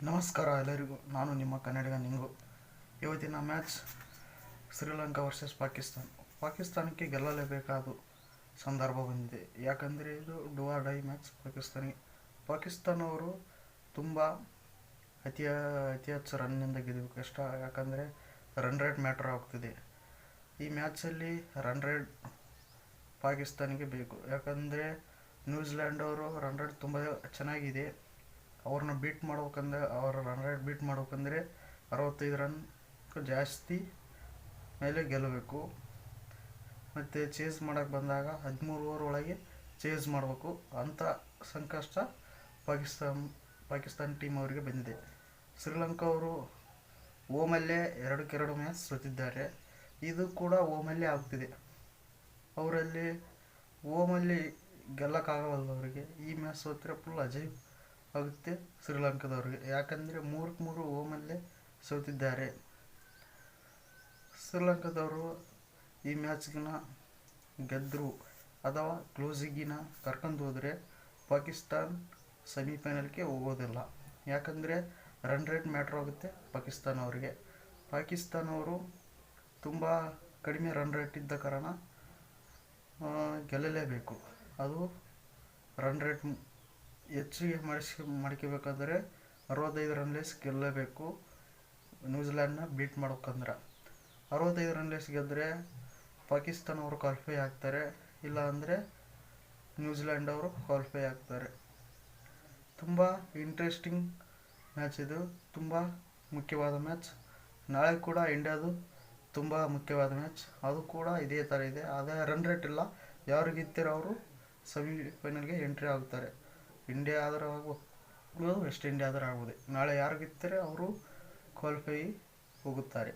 ನಮಸ್ಕಾರ ಎಲ್ಲರಿಗೂ. ನಾನು ನಿಮ್ಮ ಕನ್ನಡಿಗ ನಿಂಗು. ಇವತ್ತಿನ ಮ್ಯಾಚ್ ಶ್ರೀಲಂಕಾ ವರ್ಸಸ್ ಪಾಕಿಸ್ತಾನಕ್ಕೆ ಗೆಲ್ಲಲೇಬೇಕಾದ ಸಂದರ್ಭ ಬಂದಿದೆ. ಯಾಕಂದರೆ ಇದು ಡೂ ಆರ್ ಡೈ ಮ್ಯಾಚ್. ಪಾಕಿಸ್ತಾನವರು ತುಂಬ ಅತಿ ಹೆಚ್ಚು ರನ್ನಿಂದ ಗೆಲ್ಲಬೇಕು ಕಷ್ಟ. ಯಾಕಂದರೆ ರನ್ ರೇಟ್ ಮ್ಯಾಟ್ರ್ ಆಗ್ತಿದೆ ಈ ಮ್ಯಾಚಲ್ಲಿ. ರನ್ ರೇಟ್ ಪಾಕಿಸ್ತಾನಿಗೆ ಬೇಕು. ಯಾಕಂದರೆ ನ್ಯೂಜಿಲ್ಯಾಂಡ್ ಅವರು ರನ್ ರೇಟ್ ತುಂಬ ಚೆನ್ನಾಗಿದೆ. ಅವ್ರನ್ನ ಬೀಟ್ ಮಾಡ್ಬೇಕಂದ್ರೆ, ಅವರ ರನ್ ರೇಟ್ ಬೀಟ್ ಮಾಡ್ಬೇಕಂದ್ರೆ 65 ರನ್ ಜಾಸ್ತಿ ಮೇಲೆ ಗೆಲ್ಲಬೇಕು. ಮತ್ತು ಚೇಸ್ ಮಾಡೋಕ್ಕೆ ಬಂದಾಗ 13 ಓವರ್ ಒಳಗೆ ಚೇಸ್ ಮಾಡಬೇಕು. ಅಂಥ ಸಂಕಷ್ಟ ಪಾಕಿಸ್ತಾನ ಟೀಮ್ ಅವರಿಗೆ ಬಂದಿದೆ. ಶ್ರೀಲಂಕಾ ಅವರು ಓಮಲ್ಲೇ 2-2 ಮ್ಯಾಚ್ ಸೋತಿದ್ದಾರೆ. ಇದು ಕೂಡ ಓಮಲ್ಲೇ ಆಗ್ತಿದೆ. ಅವರಲ್ಲಿ ಓಮಲ್ಲಿ ಗೆಲ್ಲಕ್ಕಾಗವಲ್ಲ ಅವರಿಗೆ. ಈ ಮ್ಯಾಚ್ ಸೋತ್ರೆ ಫುಲ್ ಅಜಯ್ ಆಗುತ್ತೆ ಶ್ರೀಲಂಕಾದವ್ರಿಗೆ. ಯಾಕಂದರೆ 3-3 ಓಮಲ್ಲೇ ಸೋತಿದ್ದಾರೆ. ಶ್ರೀಲಂಕಾದವರು ಈ ಮ್ಯಾಚ್ಗಿನ ಗೆದ್ದರು ಅಥವಾ ಕ್ಲೋಸಿಗಿನ ಕರ್ಕೊಂಡು ಹೋದರೆ ಪಾಕಿಸ್ತಾನ್ ಸೆಮಿಫೈನಲ್ಗೆ ಹೋಗೋದಿಲ್ಲ. ಯಾಕಂದರೆ ರನ್ ರೇಟ್ ಮ್ಯಾಟ್ರ್ ಆಗುತ್ತೆ ಪಾಕಿಸ್ತಾನವರು ತುಂಬ ಕಡಿಮೆ ರನ್ ರೇಟ್ ಇದ್ದ ಕಾರಣ ಗೆಲ್ಲಲೇಬೇಕು. ಅದು ರನ್ ರೇಟ್ ಹೆಚ್ಚಿಗೆ ಮಾಡ್ಕೋಬೇಕಾದ್ರೆ 65 ರನ್ ಲೇಸ್ ಗೆಲ್ಲಬೇಕು. ನ್ಯೂಜಿಲ್ಯಾಂಡ್ನ ಬೀಟ್ ಮಾಡ್ಬೇಕಂದ್ರೆ 65 ರನ್ ಲೇಸ್ ಗೆದ್ದರೆ ಪಾಕಿಸ್ತಾನ ಅವರು ಕ್ವಾಲಿಫೈ ಆಗ್ತಾರೆ. ಇಲ್ಲ ಅಂದರೆ ನ್ಯೂಜಿಲ್ಯಾಂಡ್ ಅವರು ಕ್ವಾಲಿಫೈ ಆಗ್ತಾರೆ. ತುಂಬ ಇಂಟ್ರೆಸ್ಟಿಂಗ್ ಮ್ಯಾಚ್ ಇದು. ತುಂಬ ಮುಖ್ಯವಾದ ಮ್ಯಾಚ್. ನಾಳೆ ಕೂಡ ಇಂಡಿಯಾದು ತುಂಬ ಮುಖ್ಯವಾದ ಮ್ಯಾಚ್. ಅದು ಕೂಡ ಇದೇ ಥರ ಇದೆ. ಅದೇ ರನ್ ರೇಟ್ ಇಲ್ಲ. ಯಾರು ಗೆದ್ದಿರೋ ಅವರು ಸೆಮಿಫೈನಲ್ಗೆ ಎಂಟ್ರಿ ಆಗ್ತಾರೆ. ಇಂಡಿಯಾ ಆದರೂ ಆಗ್ಬೋದು, ವೆಸ್ಟ್ ಇಂಡಿಯಾ ಆದರೂ ಆಗ್ಬೋದು. ನಾಳೆ ಯಾರು ಗೆದ್ದರೆ ಅವರು ಕ್ವಾಲಿಫೈ ಹೋಗುತ್ತಾರೆ.